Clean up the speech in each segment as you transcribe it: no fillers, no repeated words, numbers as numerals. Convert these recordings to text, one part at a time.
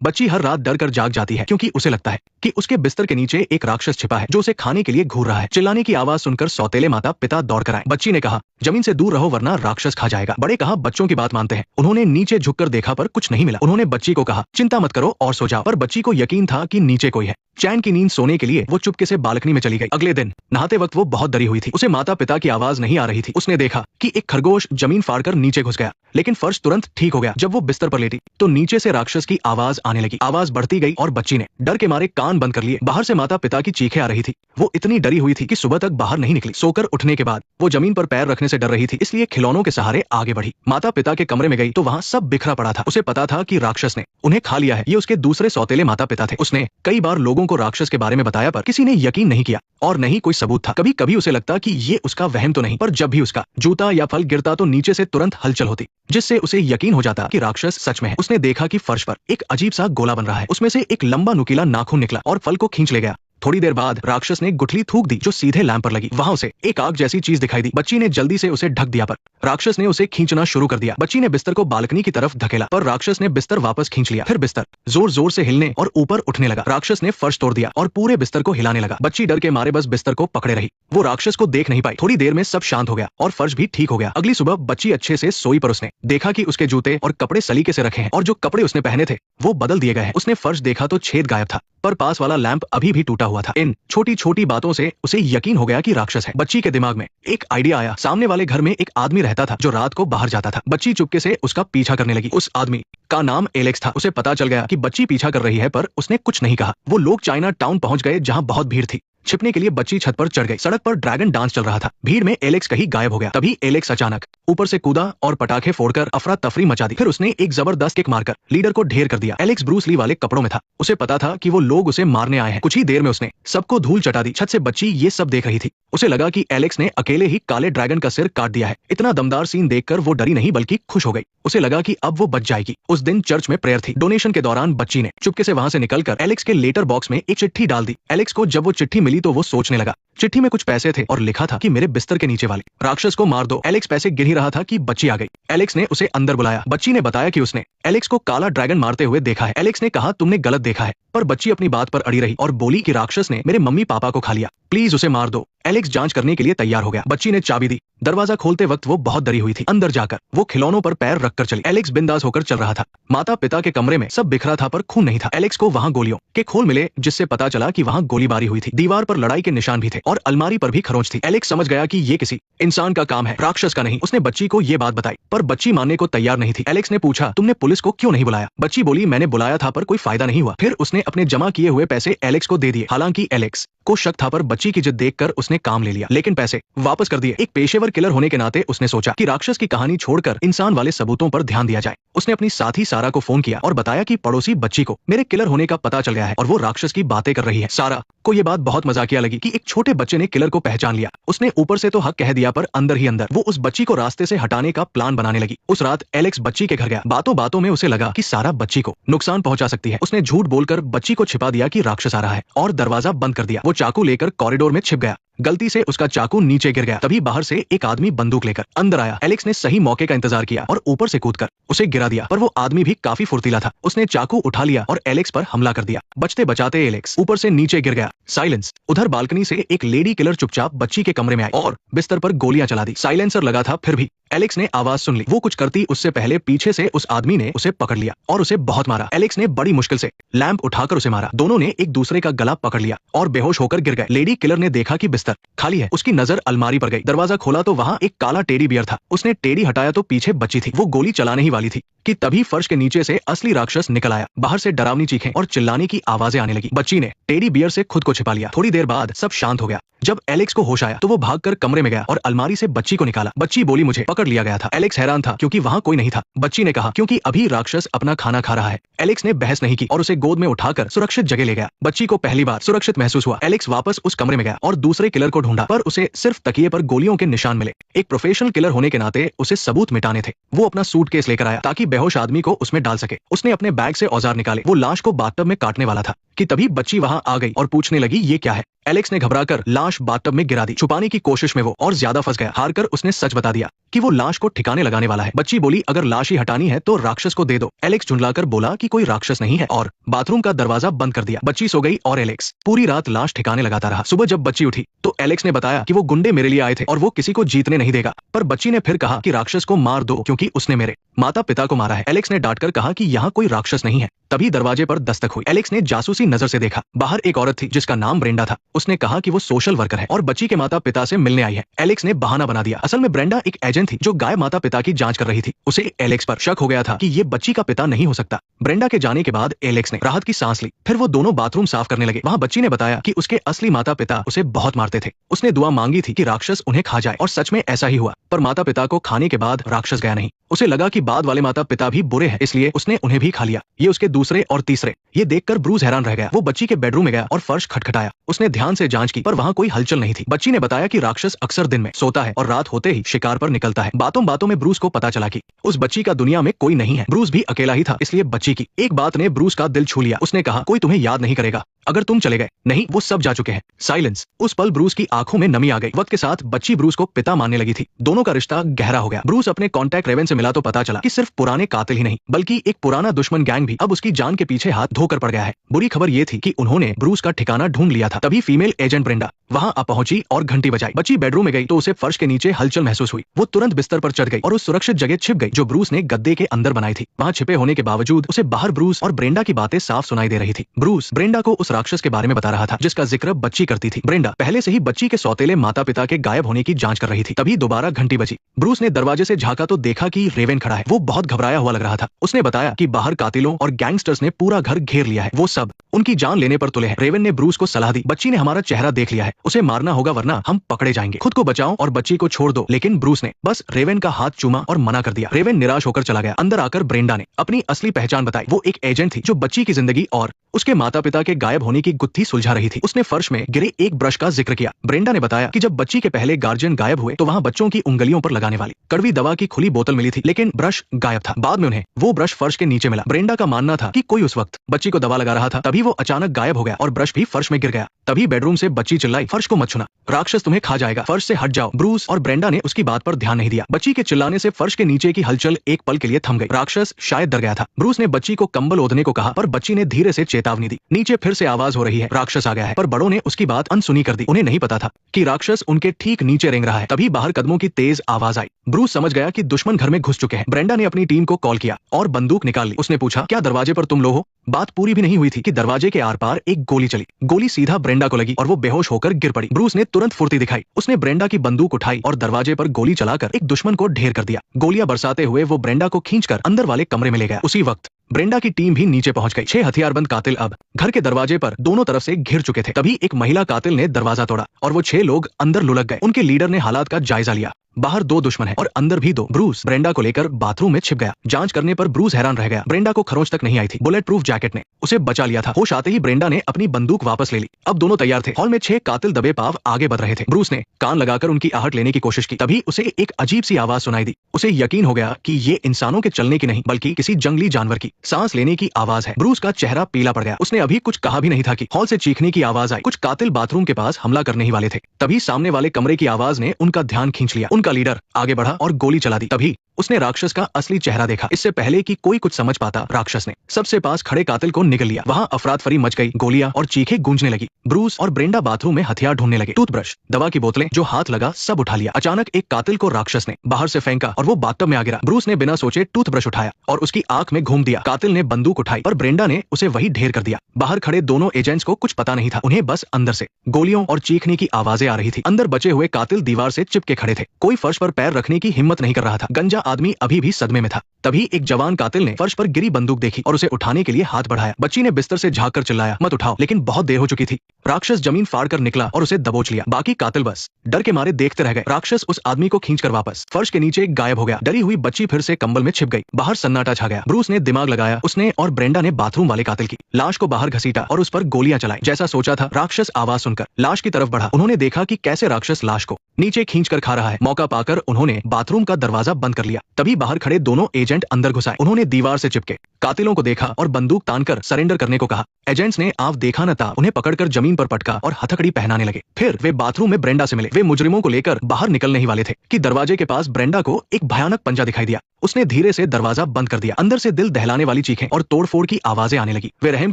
बच्ची हर रात डर कर जाग जाती है क्योंकि उसे लगता है कि उसके बिस्तर के नीचे एक राक्षस छिपा है जो उसे खाने के लिए घूर रहा है। चिल्लाने की आवाज सुनकर सौतेले माता पिता दौड़ कर आए। बच्ची ने कहा, जमीन से दूर रहो वरना राक्षस खा जाएगा। बड़े कहा, बच्चों की बात मानते हैं। उन्होंने नीचे झुककर देखा पर कुछ नहीं मिला। उन्होंने बच्ची को कहा, चिंता मत करो और सो जाओ। पर बच्ची को यकीन था कि नीचे कोई है। चैन की नींद सोने के लिए वो चुपके से बालकनी में चली गई। अगले दिन नहाते वक्त वो बहुत डरी हुई थी। उसे माता पिता की आवाज नहीं आ रही थी। उसने देखा कि एक खरगोश जमीन फाड़कर नीचे घुस गया, लेकिन फर्श तुरंत ठीक हो गया। जब वो बिस्तर पर लेटी तो नीचे से राक्षस की आवाज आने लगी। आवाज बढ़ती गई और बच्ची ने डर के मारे कान बंद कर लिए। बाहर से माता पिता की चीखें आ रही थी। वो इतनी डरी हुई थी कि सुबह तक बाहर नहीं निकली। सोकर उठने के बाद वो जमीन पर पैर रखने से डर रही थी, इसलिए खिलौनों के सहारे आगे बढ़ी। माता पिता के कमरे में गई तो वहाँ सब बिखरा पड़ा था। उसे पता था कि राक्षस ने उन्हें खा लिया है। ये उसके दूसरे सौतेले माता पिता थे। उसने कई बार लोगों को राक्षस के बारे में बताया पर किसी ने यकीन नहीं किया और न ही कोई सबूत था। कभी कभी उसे लगता कि ये उसका वहम तो नहीं, पर जब भी उसका जूता या फल गिरता तो नीचे से तुरंत हलचल होती, जिससे उसे यकीन हो जाता कि राक्षस सच में है। उसने देखा कि फर्श पर एक अजीब सा गोला बन रहा है। उसमें से एक लंबा नुकीला नाखून निकला और फल को खींच ले गया। थोड़ी देर बाद राक्षस ने गुठली थूक दी जो सीधे लैंप पर लगी। वहां उसे एक आग जैसी चीज दिखाई दी। बच्ची ने जल्दी से उसे ढक दिया पर राक्षस ने उसे खींचना शुरू कर दिया। बच्ची ने बिस्तर को बालकनी की तरफ धकेला पर राक्षस ने बिस्तर वापस खींच लिया। फिर बिस्तर जोर जोर से हिलने और ऊपर उठने लगा। राक्षस ने फर्श तोड़ दिया और पूरे बिस्तर को हिलाने लगा। बच्ची डर के मारे बस बिस्तर को पकड़े रही। वो राक्षस को देख नहीं पाई। थोड़ी देर में सब शांत हो गया और फर्श भी ठीक हो गया। अगली सुबह बच्ची अच्छे से सोई पर उसने देखा कि उसके जूते और कपड़े सलीके से रखे हैं और जो कपड़े उसने पहने थे वो बदल दिए गए हैं। उसने फर्श देखा तो छेद गायब था पर पास वाला लैंप अभी भी टूटा हुआ था। इन छोटी छोटी बातों से उसे यकीन हो गया कि राक्षस है। बच्ची के दिमाग में एक आइडिया आया। सामने वाले घर में एक आदमी रहता था जो रात को बाहर जाता था। बच्ची चुपके से उसका पीछा करने लगी। उस आदमी का नाम एलेक्स था। उसे पता चल गया कि बच्ची पीछा कर रही है पर उसने कुछ नहीं कहा। वो लोग चाइना टाउन पहुंच गए जहां बहुत भीड़ थी। छिपने के लिए बच्ची छत पर चढ़ गई। सड़क पर ड्रैगन डांस चल रहा था। भीड़ में एलेक्स कहीं गायब हो गया। तभी एलेक्स अचानक ऊपर से कूदा और पटाखे फोड़कर अफरा तफरी मचा दी। फिर उसने एक जबरदस्त किक मारकर लीडर को ढेर कर दिया। एलेक्स ब्रूस ली वाले कपड़ों में था। उसे पता था कि वो लोग उसे मारने आए हैं। कुछ ही देर में उसने सबको धूल चटा दी। छत से बच्ची ये सब देख रही थी। उसे लगा कि एलेक्स ने अकेले ही काले ड्रैगन का सिर काट दिया है। इतना दमदार सीन देखकर वो डरी नहीं बल्कि खुश हो गई। उसे लगा कि अब वो बच जाएगी। उस दिन चर्च में प्रेयर थी। डोनेशन के दौरान बच्ची ने चुपके से वहां से निकलकर एलेक्स के लेटर बॉक्स में एक चिट्ठी डाल दी। एलेक्स को जब वो चिट्ठी मिली तो वो सोचने लगा। चिट्ठी में कुछ पैसे थे और लिखा था कि मेरे बिस्तर के नीचे वाले राक्षस को मार दो। एलेक्स पैसे गिन ही रहा था कि बच्ची आ गई। एलेक्स ने उसे अंदर बुलाया। बच्ची ने बताया कि उसने एलेक्स को काला ड्रैगन मारते हुए देखा है। एलेक्स ने कहा, तुमने गलत देखा है, पर बच्ची अपनी बात पर अड़ी रही और बोली कि राक्षस ने मेरे मम्मी पापा को खा लिया, प्लीज उसे मार दो। एलेक्स जांच करने के लिए तैयार हो गया। बच्ची ने चाबी दी। दरवाजा खोलते वक्त वो बहुत डरी हुई थी। अंदर जाकर वो खिलौनों पर पैर रखकर चली। एलेक्स बिंदास होकर चल रहा था। माता पिता के कमरे में सब बिखरा था पर खून नहीं था। एलेक्स को वहां गोलियों के खोल मिले जिससे पता चला कि वहां गोलीबारी हुई थी। दीवार पर लड़ाई के निशान भी थे और अलमारी पर भी खरोंच थी। एलेक्स समझ गया कि ये किसी इंसान का काम है, राक्षस का नहीं। उसने बच्ची को ये बात बताई पर बच्ची मानने को तैयार नहीं थी। एलेक्स ने पूछा, तुमने पुलिस को क्यों नहीं बुलाया? बच्ची बोली, मैंने बुलाया था पर कोई फायदा नहीं हुआ। फिर उसने अपने जमा किए हुए पैसे एलेक्स को दे दिए। हालांकि एलेक्स को शक था पर बच्ची की जिद देखकर उसने काम ले लिया, लेकिन पैसे वापस कर दिए। एक पेशेवर किलर होने के नाते उसने सोचा कि राक्षस की कहानी छोड़कर इंसान वाले सबूतों पर ध्यान दिया जाए। उसने अपनी साथी सारा को फोन किया और बताया कि पड़ोसी बच्ची को मेरे किलर होने का पता चल गया है और वो राक्षस की बातें कर रही है। सारा को ये बात बहुत मजाकिया लगी कि एक छोटे बच्चे ने किलर को पहचान लिया। उसने ऊपर से तो हक कह दिया पर अंदर ही अंदर वो उस बच्ची को रास्ते से हटाने का प्लान बनाने लगी। उस रात एलेक्स बच्ची के घर गया। बातों बातों में उसे लगा कि सारा बच्ची को नुकसान पहुंचा सकती है। उसने झूठ बोलकर बच्ची को छिपा दिया कि राक्षस आ रहा है और दरवाजा बंद कर दिया। वो चाकू लेकर कॉरिडोर में छिप गया। गलती से उसका चाकू नीचे गिर गया। तभी बाहर से एक आदमी बंदूक लेकर अंदर आया। एलेक्स ने सही मौके का इंतजार किया और ऊपर से कूदकर उसे गिरा दिया, पर वो आदमी भी काफी फुर्तीला था। उसने चाकू उठा लिया और एलेक्स पर हमला कर दिया। बचते बचाते एलेक्स ऊपर से नीचे गिर गया। साइलेंस। उधर बालकनी से एक लेडी किलर चुपचाप बच्ची के कमरे में आई और बिस्तर पर गोलियां चला दी। साइलेंसर लगा था फिर भी एलेक्स ने आवाज सुन ली। वो कुछ करती उससे पहले पीछे से उस आदमी ने उसे पकड़ लिया और उसे बहुत मारा। एलेक्स ने बड़ी मुश्किल से लैंप उठाकर उसे मारा। दोनों ने एक दूसरे का गला पकड़ लिया और बेहोश होकर गिर गए। लेडी किलर ने देखा कि बिस्तर खाली है। उसकी नजर अलमारी पर गई। दरवाजा खोला तो वहां एक काला टेडी बियर था। उसने टेडी हटाया तो पीछे बच्ची थी। वो गोली चलाने ही वाली थी कि तभी फर्श के नीचे से असली राक्षस निकल आया। बाहर से डरावनी चीखें और चिल्लाने की आवाजें आने लगी। बच्ची ने टेडी बियर से खुद को छिपा लिया। थोड़ी देर बाद सब शांत हो गया। जब एलेक्स को होश आया तो वो भागकर कमरे में गया और अलमारी से बच्ची को निकाला। बच्ची बोली, मुझे पकड़ लिया गया था। एलेक्स हैरान था क्योंकि वहां कोई नहीं था। बच्ची ने कहा, क्योंकि अभी राक्षस अपना खाना खा रहा है। एलेक्स ने बहस नहीं की और उसे गोद में उठाकर सुरक्षित जगह ले गया। बच्ची को पहली बार सुरक्षित महसूस हुआ। एलेक्स वापस उस कमरे में गया और दूसरे किलर को ढूंढा पर उसे सिर्फ तकिए पर गोलियों के निशान मिले। एक प्रोफेशनल किलर होने के नाते उसे सबूत मिटाने थे। वो अपना सूटकेस लेकर आया ताकि बेहोश आदमी को उसमें डाल सके। उसने अपने बैग से औजार निकाले। वो लाश को बाथटब में काटने वाला था कि तभी बच्ची वहां आ गई और पूछने लगी ये क्या है। एलेक्स ने घबराकर लाश बाथटब में गिरा दी। छुपाने की कोशिश में वो और ज्यादा फंस गया। हारकर उसने सच बता दिया कि वो लाश को ठिकाने लगाने वाला है। बच्ची बोली अगर लाश ही हटानी है तो राक्षस को दे दो। एलेक्स झुंडलाकर बोला कि कोई राक्षस नहीं है और बाथरूम का दरवाजा बंद कर दिया। बच्ची सो गई और एलेक्स पूरी रात लाश ठिकाने लगाता रहा। सुबह जब बच्ची उठी तो एलेक्स ने बताया कि वो गुंडे मेरे लिए आए थे और वो किसी को जीतने नहीं देगा। पर बच्ची ने फिर कहा कि राक्षस को मार दो क्योंकि उसने मेरे माता पिता को मारा है। एलेक्स ने डांटकर कहा कि यहाँ कोई राक्षस नहीं है। तभी दरवाजे पर दस्तक हुई। एलेक्स ने जासूसी नजर से देखा। बाहर एक औरत थी जिसका नाम ब्रेंडा था। उसने कहा कि वो सोशल वर्कर है और बच्ची के माता पिता से मिलने आई है। एलेक्स ने बहाना बना दिया। असल में ब्रेंडा एक एजेंट थी जो गायब माता पिता की जांच कर रही थी। उसे एलेक्स पर शक हो गया था कि ये बच्ची का पिता नहीं हो सकता। ब्रेंडा के जाने के बाद एलेक्स ने राहत की सांस ली। फिर वो दोनों बाथरूम साफ करने लगे। वहाँ बच्ची ने बताया कि उसके असली माता पिता उसे बहुत मारते थे। उसने दुआ मांगी थी कि राक्षस उन्हें खा जाए और सच में ऐसा ही हुआ। पर माता पिता को खाने के बाद राक्षस गया नहीं। उसे लगा कि बाद वाले माता पिता भी बुरे हैं, इसलिए उसने उन्हें भी खा लिया। ये उसके दूसरे और तीसरे। ये देखकर ब्रूस हैरान रह गया। वो बच्ची के बेडरूम में गया और फर्श खटखटाया। उसने ध्यान से जांच की पर वहाँ कोई हलचल नहीं थी। बच्ची ने बताया कि राक्षस अक्सर दिन में सोता है और रात होते ही शिकार पर निकलता है। बातों बातों में ब्रूस को पता चला कि उस बच्ची का दुनिया में कोई नहीं है। ब्रूस भी अकेला ही था, इसलिए बच्ची की एक बात ने ब्रूस का दिल छू लिया। उसने कहा कोई तुम्हें याद नहीं करेगा अगर तुम चले गए। नहीं, वो सब जा चुके हैं। साइलेंस। उस पल ब्रूस की आंखों में नमी आ गई। वक्त के साथ बच्ची ब्रूस को पिता मानने लगी थी। दोनों का रिश्ता गहरा हो गया। ब्रूस अपने कॉन्टैक्ट रेवन से मिला तो पता चला कि सिर्फ पुराने कातिल ही नहीं बल्कि एक पुराना दुश्मन गैंग भी अब उसकी जान के पीछे हाथ धोकर पड़ गया है। बुरी खबर ये थी कि उन्होंने ब्रूस का ठिकाना ढूंढ लिया था। तभी फीमेल एजेंट ब्रेंडा वहां आ पहुंची और घंटी बजाई। बच्ची बेडरूम में गई तो उसे फर्श के नीचे हलचल महसूस हुई। वो तुरंत बिस्तर पर चढ़ गई और उस सुरक्षित जगह छिप गई जो ब्रूस ने गद्दे के अंदर बनाई थी। वहां छिपे होने के बावजूद उसे बाहर ब्रूस और ब्रेंडा की बातें साफ सुनाई दे रही थी। ब्रूस ब्रेंडा को उस राक्षस के बारे में बता रहा था जिसका जिक्र बच्ची करती थी। ब्रेंडा पहले से ही बच्ची के सौतेले माता पिता के गायब होने की जांच कर रही थी। तभी दोबारा घंटी बजी। ब्रूस ने दरवाजे से झांका तो देखा कि रेवन खड़ा है। वो बहुत घबराया हुआ लग रहा था। उसने बताया कि बाहर कातिलों और गैंगस्टर्स ने पूरा घर घेर लिया है। वो सब उनकी जान लेने पर तुले हैं। रेवन ने ब्रूस को सलाह दी बच्ची ने हमारा चेहरा देख लिया है, उसे मारना होगा वरना हम पकड़े जाएंगे। खुद को बचाओ और बच्ची को छोड़ दो। लेकिन ब्रूस ने बस रेवन का हाथ चूमा और मना कर दिया। रेवन निराश होकर चला गया। अंदर आकर ब्रेंडा ने अपनी असली पहचान बताई। वो एक एजेंट थी जो बच्ची की जिंदगी और उसके माता पिता के गायब होने की गुत्थी सुलझा रही थी। उसने फर्श में गिरे एक ब्रश का जिक्र किया। ब्रेंडा ने बताया कि जब बच्ची के पहले गार्जियन गायब हुए तो वहाँ बच्चों की उंगलियों पर लगाने वाली कड़वी दवा की खुली बोतल मिली थी, लेकिन ब्रश गायब था। बाद में उन्हें वो ब्रश फर्श के नीचे मिला। ब्रेंडा का मानना था कि कोई उस वक्त बच्ची को दवा लगा रहा था। तभी वो अचानक गायब हो गया और ब्रश भी फर्श में गिर गया। तभी बेडरूम से बच्ची चिल्लाई फर्श को मत छूना, राक्षस तुम्हें खा जाएगा, फर्श से हट जाओ। ब्रूस और ब्रेंडा ने उसकी बात पर ध्यान नहीं दिया। बच्ची के चिल्लाने से फर्श के नीचे की हलचल एक पल के लिए थम गई। राक्षस शायद डर गया था। ब्रूस ने बच्ची को कंबल ओढ़ने को कहा पर बच्ची ने धीरे से चेतावनी दी। नीचे फिर से आवाज हो रही है, राक्षस आ गया है। पर बड़ों ने उसकी बात अनसुनी कर दी। उन्हें नहीं पता था कि राक्षस उनके ठीक नीचे रेंग रहा है। तभी बाहर कदमों की तेज आवाज आई। ब्रूस समझ गया कि दुश्मन घर में घुस चुके हैं। ब्रेंडा ने अपनी टीम को कॉल किया और बंदूक निकाल ली। उसने पूछा क्या दरवाजे पर तुम लोग हो? बात पूरी भी नहीं हुई थी कि दरवाजे के आर पार एक गोली चली। गोली सीधा ब्रेंडा को लगी और वो बेहोश होकर गिर पड़ी। ब्रूस ने तुरंत फुर्ती दिखाई। उसने ब्रेंडा की बंदूक उठाई और दरवाजे पर गोली चलाकर एक दुश्मन को ढेर कर दिया। गोलियां बरसाते हुए वो ब्रेंडा को खींचकर अंदर वाले कमरे में ले गया। उसी वक्त ब्रेंडा की टीम भी नीचे पहुंच गई। 6 हथियारबंद कातिल अब घर के दरवाजे पर दोनों तरफ से घिर चुके थे। तभी एक महिला कातिल ने दरवाजा तोड़ा और वो 6 लोग अंदर लुढ़क गए। उनके लीडर ने हालात का जायजा लिया। बाहर 2 दुश्मन हैं और अंदर भी 2। ब्रूस ब्रेंडा को लेकर बाथरूम में छिप गया। जांच करने पर ब्रूस हैरान रह गया। ब्रेंडा को खरोंच तक नहीं आई थी। बुलेट प्रूफ जैकेट ने उसे बचा लिया था। होश आते ही ब्रेंडा ने अपनी बंदूक वापस ले ली। अब दोनों तैयार थे। हॉल में 6 कातिल दबे पाव आगे बढ़ रहे थे। ब्रूस ने कान लगाकर उनकी आहट लेने की कोशिश की। तभी उसे एक अजीब सी आवाज सुनाई दी। उसे यकीन हो गया कि ये इंसानों के चलने की नहीं बल्कि किसी जंगली जानवर की सांस लेने की आवाज है। ब्रूस का चेहरा पीला पड़ गया। उसने अभी कुछ कहा भी नहीं था कि हॉल से चीखने की आवाज आई। कुछ कातिल बाथरूम के पास हमला करने ही वाले थे। तभी सामने वाले कमरे की आवाज ने उनका ध्यान खींच लिया। उनका लीडर आगे बढ़ा और गोली चला दी। तभी उसने राक्षस का असली चेहरा देखा। इससे पहले कि कोई कुछ समझ पाता, राक्षस ने सबसे पास खड़े कातिल को निगल लिया। वहां अफरातफरी मच गई। गोलियां और चीखें गूंजने लगी। ब्रूस और ब्रेंडा बाथरूम में हथियार ढूंढने लगे। टूथब्रश, दवा की बोतलें जो हाथ लगा सब उठा लिया। अचानक एक कातिल को राक्षस ने बाहर से फेंका और वो बाथटब में आ गिरा। ब्रूस ने बिना सोचे टूथब्रश उठाया और उसकी आंख में घूम दिया। कातिल ने बंदूक उठाई पर ब्रेंडा ने उसे वही ढेर कर दिया। बाहर खड़े दोनों एजेंट्स को कुछ पता नहीं था। उन्हें बस अंदर से गोलियों और चीखने की आवाजें आ रही थी। अंदर बचे हुए कातिल दीवार से चिपके खड़े थे। कोई फर्श पर पैर रखने की हिम्मत नहीं कर रहा था। गंजा आदमी अभी भी सदमे में था। तभी एक जवान कातिल ने फर्श पर गिरी बंदूक देखी और उसे उठाने के लिए हाथ बढ़ाया। बच्ची ने बिस्तर से झांक कर चिल्लाया, मत उठाओ, लेकिन बहुत देर हो चुकी थी। राक्षस जमीन फाड़ कर निकला और उसे दबोच लिया। बाकी कातिल बस डर के मारे देखते रह गए। राक्षस उस आदमी को खींचकर वापस फर्श के नीचे गायब हो गया। डरी हुई बच्ची फिर से कंबल में छिप गई। बाहर सन्नाटा छा गया। ब्रूस ने दिमाग लगाया। उसने और ब्रेंडा ने बाथरूम वाले कातिल की लाश को बाहर घसीटा और उस पर गोलियां चलाई। जैसा सोचा था, राक्षस आवाज सुनकर लाश की तरफ बढ़ा। उन्होंने देखा कि कैसे राक्षस लाश को नीचे खींचकर खा रहा है। मौका पाकर उन्होंने बाथरूम का दरवाजा बंद कर लिया। लिया। तभी बाहर खड़े दोनों एजेंट अंदर घुस आए। उन्होंने दीवार से चिपके कातिलों को देखा और बंदूक तानकर सरेंडर करने को कहा। एजेंट्स ने आव देखा न था उन्हें पकड़कर जमीन पर पटका और हथकड़ी पहनाने लगे। फिर वे बाथरूम में ब्रेंडा से मिले। वे मुजरिमों को लेकर बाहर निकलने ही वाले थे कि दरवाजे के पास ब्रेंडा को एक भयानक पंजा दिखाई दिया। उसने धीरे से दरवाजा बंद कर दिया। अंदर से दिल दहलाने वाली चीखें और तोड़फोड़ की आवाजें आने लगी। वे रहम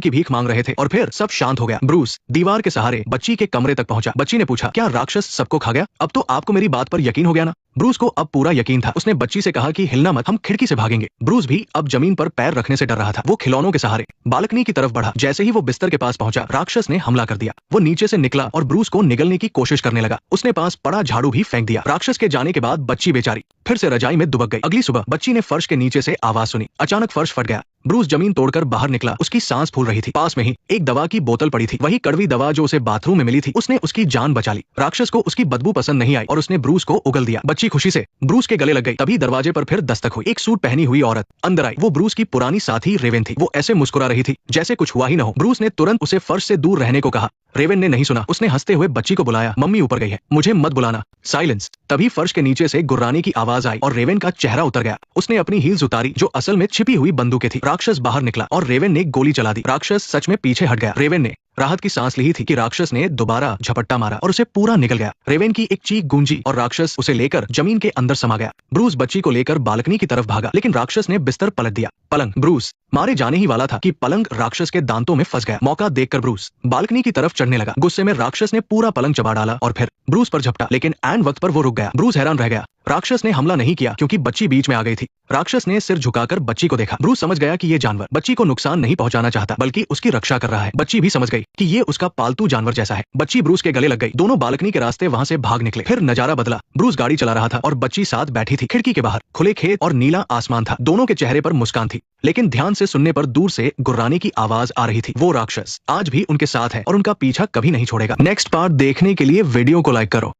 की भीख मांग रहे थे और फिर सब शांत हो गया। ब्रूस दीवार के सहारे बच्ची के कमरे तक पहुंचा। बच्ची ने पूछा, क्या राक्षस सबको खा गया? अब तो आपको मेरी बात पर यकीन हो गया ना? ब्रूस को अब पूरा यकीन था। उसने बच्ची से कहा कि हिलना मत, हम खिड़की से भागेंगे। ब्रूस भी अब जमीन पर पैर रखने से डर रहा था। वो खिलौनों के सहारे बालकनी की तरफ बढ़ा। जैसे ही वो बिस्तर के पास पहुंचा, राक्षस ने हमला कर दिया। वो नीचे से निकला और ब्रूस को निगलने की कोशिश करने लगा। उसने पास पड़ा झाड़ू भी फेंक दिया। राक्षस के जाने के बाद बच्ची बेचारी फिर से रजाई में दुबक गई। अगली सुबह बच्ची ने फर्श के नीचे से आवाज सुनी। अचानक फर्श फट गया। ब्रूस जमीन तोड़कर बाहर निकला। उसकी सांस फूल रही थी। पास में ही एक दवा की बोतल पड़ी थी, वही कड़वी दवा जो उसे बाथरूम में मिली थी। उसने उसकी जान बचा ली। राक्षस को उसकी बदबू पसंद नहीं आई और उसने ब्रूस को उगल दिया। बच्ची खुशी से ब्रूस के गले लग गई। तभी दरवाजे पर फिर दस्तक हुई। एक सूट पहनी हुई औरत अंदर आई। वो ब्रूस की पुरानी साथी रेवेन थी। वो ऐसे मुस्कुरा रही थी जैसे कुछ हुआ ही न हो। ब्रूस ने तुरंत उसे फर्श से दूर रहने को कहा। रेवेन ने नहीं सुना। उसने हंसते हुए बच्ची को बुलाया। मम्मी ऊपर गई है, मुझे मत बुलाना। साइलेंस। तभी फर्श के नीचे से गुर्राने की आवाज आई और रेवेन का चेहरा उतर गया। उसने अपनी हील्स उतारी जो असल में छिपी हुई बंदूकें थी। राक्षस बाहर निकला और रेवेन ने गोली चला दी। राक्षस सच में पीछे हट गया। रेवेन ने राहत की सांस ली थी कि राक्षस ने दोबारा झपट्टा मारा और उसे पूरा निकल गया। रेवेन की एक चीख गूंजी और राक्षस उसे लेकर जमीन के अंदर समा गया। ब्रूस बच्ची को लेकर बालकनी की तरफ भागा, लेकिन राक्षस ने बिस्तर पलट दिया। पलंग। ब्रूस मारे जाने ही वाला था कि पलंग राक्षस के दांतों में फंस गया। मौका देखकर ब्रूस बालकनी की तरफ चढ़ने लगा। गुस्से में राक्षस ने पूरा पलंग चबा डाला और फिर ब्रूस पर झपटा, लेकिन ऐन वक्त पर वो रुक गया। ब्रूस हैरान रह गया। राक्षस ने हमला नहीं किया क्योंकि बच्ची बीच में आ गई थी। राक्षस ने सिर झुकाकर बच्ची को देखा। ब्रूस समझ गया कि ये जानवर बच्ची को नुकसान नहीं पहुंचाना चाहता बल्कि उसकी रक्षा कर रहा है। बच्ची भी समझ गई कि ये उसका पालतू जानवर जैसा है। बच्ची ब्रूस के गले लग गई। दोनों बालकनी के रास्ते वहां से भाग निकले। फिर नजारा बदला। ब्रूस गाड़ी चला रहा था और बच्ची साथ बैठी थी। खिड़की के बाहर खुले खेत और नीला आसमान था। दोनों के चेहरे पर मुस्कान थी, लेकिन ध्यान से सुनने पर दूर से गुर्राने की आवाज आ रही थी। वो राक्षस आज भी उनके साथ है और उनका पीछा कभी नहीं छोड़ेगा। नेक्स्ट पार्ट देखने के लिए वीडियो को लाइक करो।